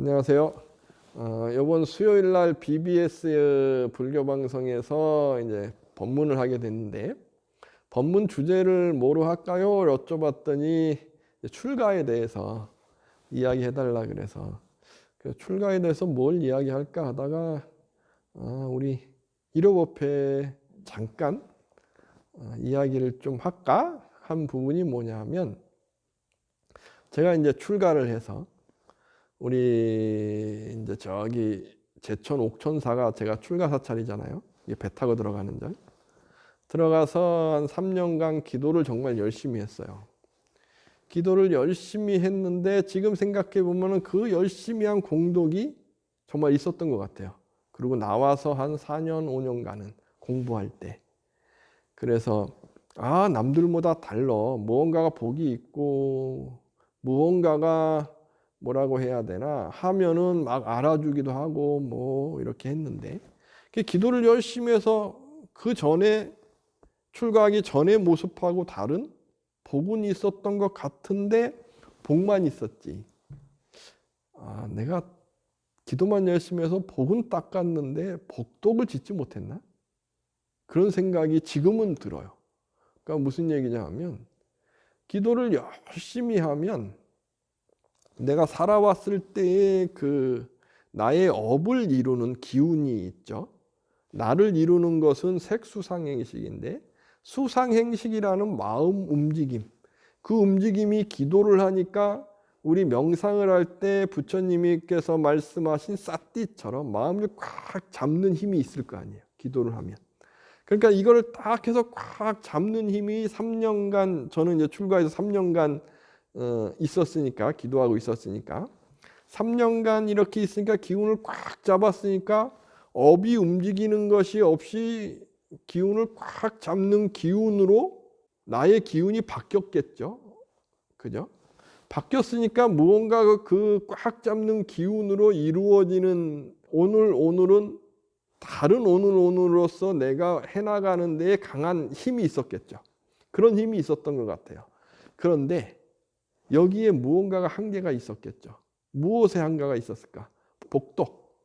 안녕하세요. 이번 수요일 날 BBS 불교 방송에서 이제 법문을 하게 됐는데, 법문 주제를 뭐로 할까요? 여쭤봤더니 출가에 대해서 이야기해 달라 그래서 그 출가에 대해서 뭘 이야기할까 하다가 우리 일호법회 잠깐 이야기를 좀 할까 한 부분이 뭐냐면, 제가 이제 출가를 해서 우리 이제 저기 제천 옥천사가 제가 출가 사찰이잖아요. 이게 배 타고 들어가는 절. 들어가서 한 3년간 기도를 정말 열심히 했어요. 기도를 열심히 했는데 지금 생각해 보면은 그 열심히 한 공덕이 정말 있었던 것 같아요. 그리고 나와서 한 4년 5년간은 공부할 때, 그래서 남들보다 달라, 무언가가 복이 있고 무언가가 뭐라고 해야 되나 하면은 막 알아주기도 하고 뭐 이렇게 했는데, 기도를 열심히 해서 그 전에 출가하기 전의 모습하고 다른 복은 있었던 것 같은데 복만 있었지, 내가 기도만 열심히 해서 복은 닦았는데 복덕을 짓지 못했나? 그런 생각이 지금은 들어요. 그러니까 무슨 얘기냐 하면, 기도를 열심히 하면 내가 살아왔을 때의 그 나의 업을 이루는 기운이 있죠. 나를 이루는 것은 색수상행식인데, 수상행식이라는 마음 움직임, 그 움직임이 기도를 하니까 우리 명상을 할 때 부처님께서 말씀하신 삿띠처럼 마음을 꽉 잡는 힘이 있을 거 아니에요, 기도를 하면. 그러니까 이거를 딱 해서 꽉 잡는 힘이 3년간, 저는 이제 출가해서 3년간 있었으니까, 기도하고 있었으니까 3년간 이렇게 있으니까 기운을 꽉 잡았으니까 업이 움직이는 것이 없이 기운을 꽉 잡는 기운으로 나의 기운이 바뀌었겠죠. 그죠? 바뀌었으니까 무언가 그 꽉 잡는 기운으로 이루어지는 오늘은 다른 오늘로서 내가 해나가는 데에 강한 힘이 있었겠죠. 그런 힘이 있었던 것 같아요. 그런데 여기에 무언가가 한계가 있었겠죠. 무엇의 한계가 있었을까? 복덕.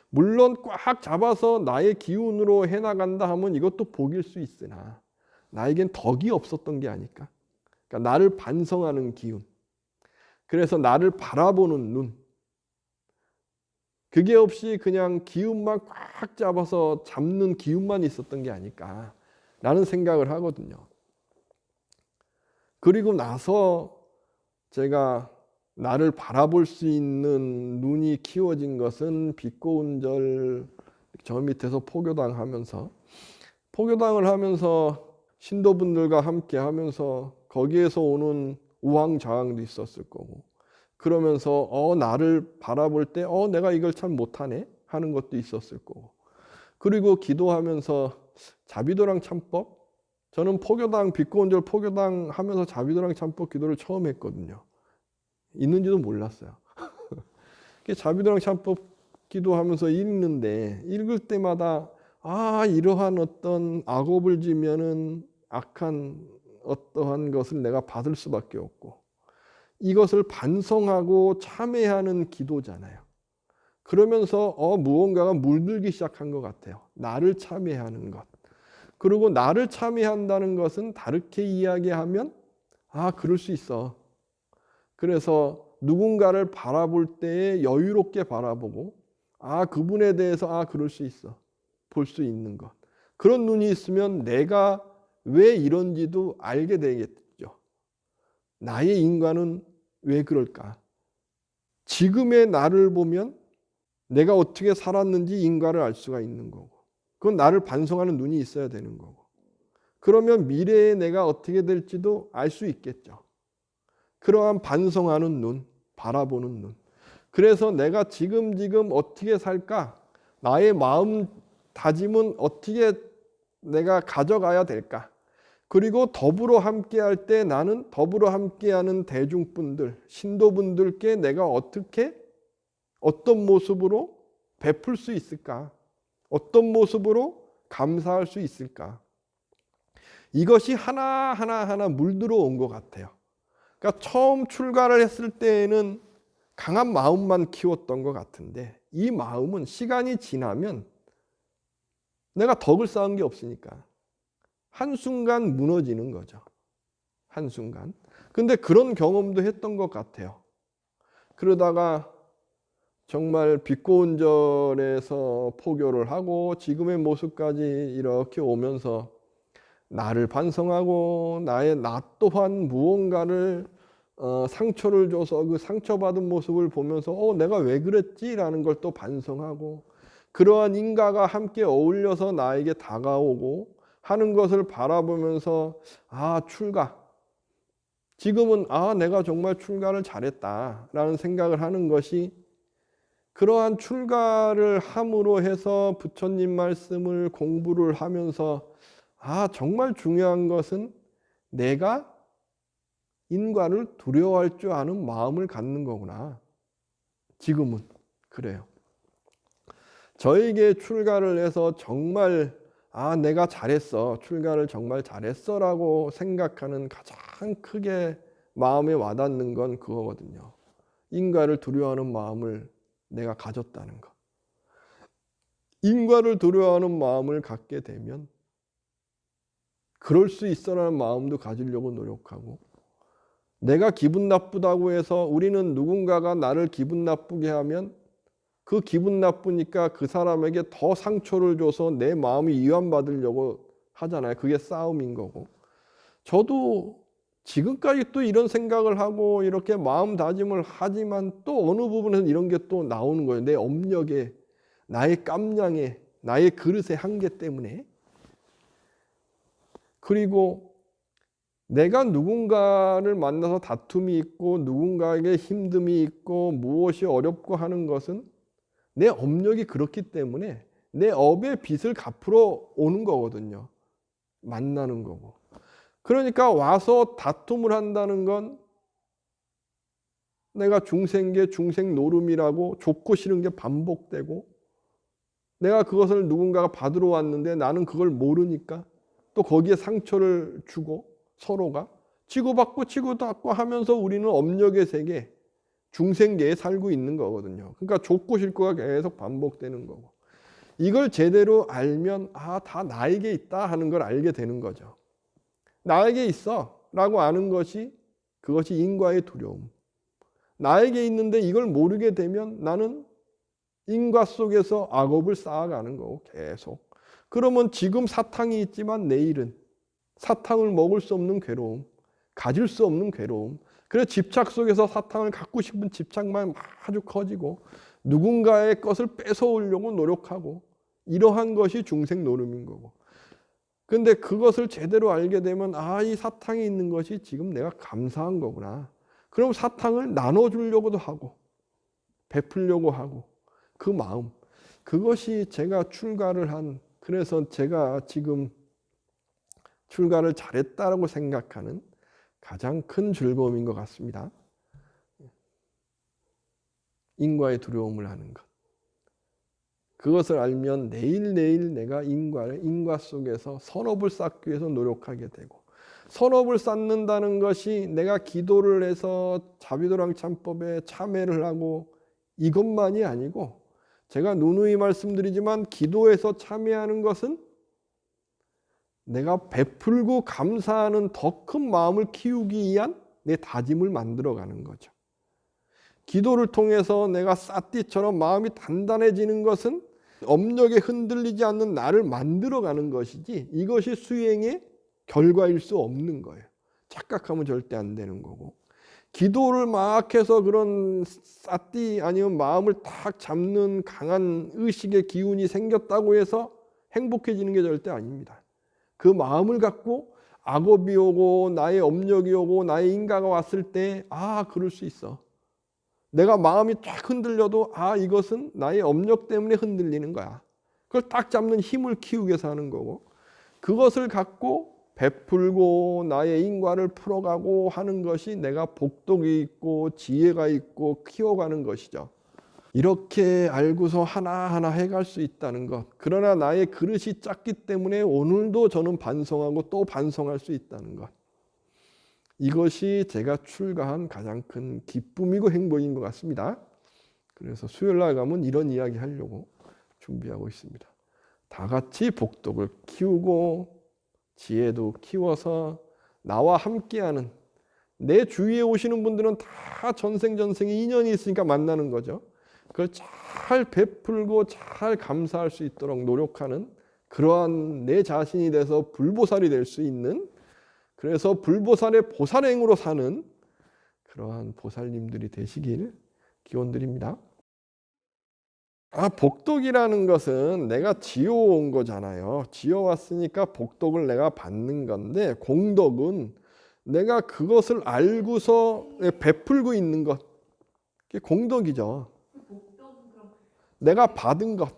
물론 꽉 잡아서 나의 기운으로 해나간다 하면 이것도 복일 수 있으나 나에겐 덕이 없었던 게 아닐까? 그러니까 나를 반성하는 기운, 그래서 나를 바라보는 눈, 그게 없이 그냥 기운만 꽉 잡아서 잡는 기운만 있었던 게 아닐까 라는 생각을 하거든요. 그리고 나서 제가 나를 바라볼 수 있는 눈이 키워진 것은 빛고운절 저 밑에서 포교당 하면서, 포교당을 하면서 신도분들과 함께 하면서 거기에서 오는 우왕좌왕도 있었을 거고, 그러면서 나를 바라볼 때 내가 이걸 참 못하네 하는 것도 있었을 거고, 그리고 기도하면서 자비도랑 참법, 저는 포교당 빛고운절 포교당 하면서 자비도랑 참법 기도를 처음 했거든요. 있는지도 몰랐어요. 자비도랑 참법 기도하면서 읽는데, 읽을 때마다 이러한 어떤 악업을 지면은 악한 어떠한 것을 내가 받을 수밖에 없고, 이것을 반성하고 참회하는 기도잖아요. 그러면서 무언가가 물들기 시작한 것 같아요. 나를 참회하는 것. 그리고 나를 참회한다는 것은 다르게 이야기하면 그럴 수 있어. 그래서 누군가를 바라볼 때에 여유롭게 바라보고 그분에 대해서 그럴 수 있어. 볼 수 있는 것. 그런 눈이 있으면 내가 왜 이런지도 알게 되겠죠. 나의 인간은 왜 그럴까? 지금의 나를 보면 내가 어떻게 살았는지 인과를 알 수가 있는 거고, 그건 나를 반성하는 눈이 있어야 되는 거고, 그러면 미래에 내가 어떻게 될지도 알 수 있겠죠. 그러한 반성하는 눈, 바라보는 눈. 그래서 내가 지금 어떻게 살까? 나의 마음 다짐은 어떻게 내가 가져가야 될까? 그리고 더불어 함께할 때 나는 더불어 함께하는 대중분들, 신도분들께 내가 어떤 모습으로 베풀 수 있을까? 어떤 모습으로 감사할 수 있을까? 이것이 하나하나 물들어 온 것 같아요. 그러니까 처음 출가를 했을 때에는 강한 마음만 키웠던 것 같은데 이 마음은 시간이 지나면 내가 덕을 쌓은 게 없으니까 한순간 무너지는 거죠. 한순간. 근데 그런 경험도 했던 것 같아요. 그러다가 정말 빛고운절에서 포교를 하고 지금의 모습까지 이렇게 오면서 나를 반성하고 나 또한 무언가를 상처를 줘서 그 상처받은 모습을 보면서 내가 왜 그랬지? 라는 걸 또 반성하고 그러한 인과가 함께 어울려서 나에게 다가오고 하는 것을 바라보면서 출가. 지금은 내가 정말 출가를 잘했다라는 생각을 하는 것이 그러한 출가를 함으로 해서 부처님 말씀을 공부를 하면서 정말 중요한 것은 내가 인과를 두려워할 줄 아는 마음을 갖는 거구나. 지금은 그래요. 저에게 출가를 해서 정말 내가 잘했어. 출가를 정말 잘했어 라고 생각하는 가장 크게 마음에 와닿는 건 그거거든요. 인과를 두려워하는 마음을 내가 가졌다는 것. 인과를 두려워하는 마음을 갖게 되면 그럴 수 있어라는 마음도 가지려고 노력하고 내가 기분 나쁘다고 해서 우리는 누군가가 나를 기분 나쁘게 하면 그 기분 나쁘니까 그 사람에게 더 상처를 줘서 내 마음이 이완받으려고 하잖아요. 그게 싸움인 거고. 저도 지금까지 또 이런 생각을 하고 이렇게 마음 다짐을 하지만 또 어느 부분에서 이런 게 또 나오는 거예요. 내 업력에, 나의 깜냥에, 나의 그릇의 한계 때문에. 그리고 내가 누군가를 만나서 다툼이 있고 누군가에게 힘듦이 있고 무엇이 어렵고 하는 것은 내 업력이 그렇기 때문에 내 업의 빚을 갚으러 오는 거거든요. 만나는 거고. 그러니까 와서 다툼을 한다는 건 내가 중생계 중생노름이라고 좋고 싫은 게 반복되고 내가 그것을 누군가가 받으러 왔는데 나는 그걸 모르니까 또 거기에 상처를 주고 서로가 치고받고 치고받고 하면서 우리는 업력의 세계 중생계에 살고 있는 거거든요. 그러니까 좋고 싫고가 계속 반복되는 거고 이걸 제대로 알면 다 나에게 있다 하는 걸 알게 되는 거죠. 나에게 있어 라고 아는 것이 그것이 인과의 두려움. 나에게 있는데 이걸 모르게 되면 나는 인과 속에서 악업을 쌓아가는 거고 계속. 그러면 지금 사탕이 있지만 내일은 사탕을 먹을 수 없는 괴로움, 가질 수 없는 괴로움. 그래서 집착 속에서 사탕을 갖고 싶은 집착만 아주 커지고 누군가의 것을 뺏어오려고 노력하고 이러한 것이 중생 노름인 거고. 근데 그것을 제대로 알게 되면 이 사탕이 있는 것이 지금 내가 감사한 거구나. 그럼 사탕을 나눠주려고도 하고 베풀려고 하고 그 마음. 그것이 제가 출가를 한 그래서 제가 지금 출가를 잘했다라고 생각하는 가장 큰 즐거움인 것 같습니다. 인과의 두려움을 하는 것. 그것을 알면 내일 내가 인과 속에서 선업을 쌓기 위해서 노력하게 되고 선업을 쌓는다는 것이 내가 기도를 해서 자비도랑참법에 참회를 하고 이것만이 아니고 제가 누누이 말씀드리지만 기도에서 참회하는 것은 내가 베풀고 감사하는 더 큰 마음을 키우기 위한 내 다짐을 만들어가는 거죠. 기도를 통해서 내가 쌀띠처럼 마음이 단단해지는 것은 업력에 흔들리지 않는 나를 만들어가는 것이지 이것이 수행의 결과일 수 없는 거예요. 착각하면 절대 안 되는 거고 기도를 막 해서 그런 쌀띠 아니면 마음을 딱 잡는 강한 의식의 기운이 생겼다고 해서 행복해지는 게 절대 아닙니다. 그 마음을 갖고 악업이 오고 나의 업력이 오고 나의 인가가 왔을 때 그럴 수 있어. 내가 마음이 쫙 흔들려도 이것은 나의 업력 때문에 흔들리는 거야. 그걸 딱 잡는 힘을 키우기 위해서 하는 거고 그것을 갖고 베풀고 나의 인과를 풀어가고 하는 것이 내가 복덕이 있고 지혜가 있고 키워가는 것이죠. 이렇게 알고서 하나하나 해갈 수 있다는 것. 그러나 나의 그릇이 작기 때문에 오늘도 저는 반성하고 또 반성할 수 있다는 것. 이것이 제가 출가한 가장 큰 기쁨이고 행복인 것 같습니다. 그래서 수요일 날 가면 이런 이야기 하려고 준비하고 있습니다. 다 같이 복덕을 키우고 지혜도 키워서 나와 함께하는, 내 주위에 오시는 분들은 다 전생에 인연이 있으니까 만나는 거죠. 그걸 잘 베풀고 잘 감사할 수 있도록 노력하는 그러한 내 자신이 돼서 불보살이 될 수 있는, 그래서 불보살의 보살행으로 사는 그러한 보살님들이 되시길 기원드립니다. 복덕이라는 것은 내가 지어온 거잖아요. 지어왔으니까 복덕을 내가 받는 건데, 공덕은 내가 그것을 알고서 베풀고 있는 것, 그게 공덕이죠. 내가 받은 것,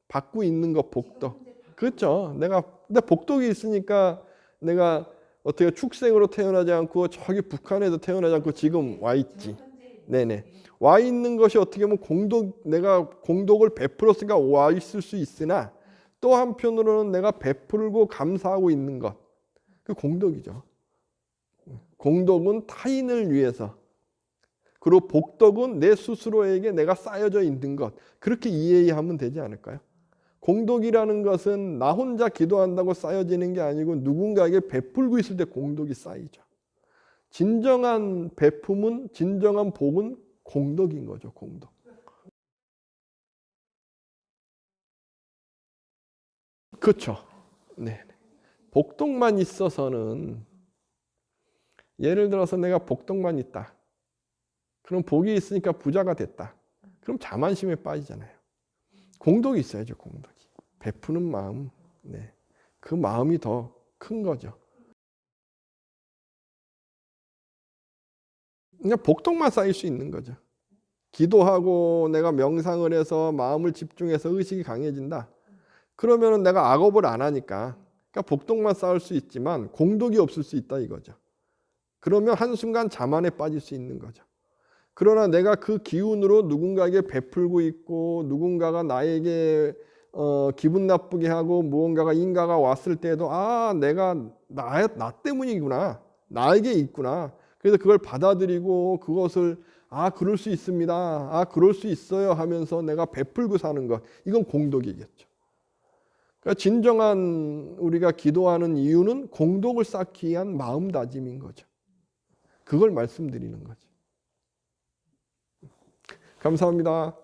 받고 있는 것, 복덕. 그렇죠. 근데 복덕이 있으니까 내가 어떻게 축생으로 태어나지 않고 저기 북한에도 태어나지 않고 지금 와 있지. 네네. 와 있는 것이 어떻게 보면 내가 공덕을 베풀었으니까 와 있을 수 있으나, 또 한편으로는 내가 베풀고 감사하고 있는 것, 그 공덕이죠. 공덕은 타인을 위해서, 그리고 복덕은 내 스스로에게 내가 쌓여져 있는 것, 그렇게 이해하면 되지 않을까요? 공덕이라는 것은 나 혼자 기도한다고 쌓여지는 게 아니고 누군가에게 베풀고 있을 때 공덕이 쌓이죠. 진정한 베품은, 진정한 복은 공덕인 거죠. 공덕. 그렇죠. 네. 복덕만 있어서는, 예를 들어서 내가 복덕만 있다. 그럼 복이 있으니까 부자가 됐다. 그럼 자만심에 빠지잖아요. 공덕이 있어야죠. 공덕이. 베푸는 마음. 네. 그 마음이 더 큰 거죠. 그냥 복덕만 쌓일 수 있는 거죠. 기도하고 내가 명상을 해서 마음을 집중해서 의식이 강해진다. 그러면은 내가 악업을 안 하니까, 그러니까 복덕만 쌓을 수 있지만 공덕이 없을 수 있다 이거죠. 그러면 한순간 자만에 빠질 수 있는 거죠. 그러나 내가 그 기운으로 누군가에게 베풀고 있고, 누군가가 나에게 기분 나쁘게 하고 무언가가 인가가 왔을 때도 내가 나 때문이구나, 나에게 있구나. 그래서 그걸 받아들이고 그것을 그럴 수 있습니다, 그럴 수 있어요 하면서 내가 베풀고 사는 것, 이건 공덕이겠죠. 그러니까 진정한 우리가 기도하는 이유는 공덕을 쌓기 위한 마음다짐인 거죠. 그걸 말씀드리는 거죠. 감사합니다.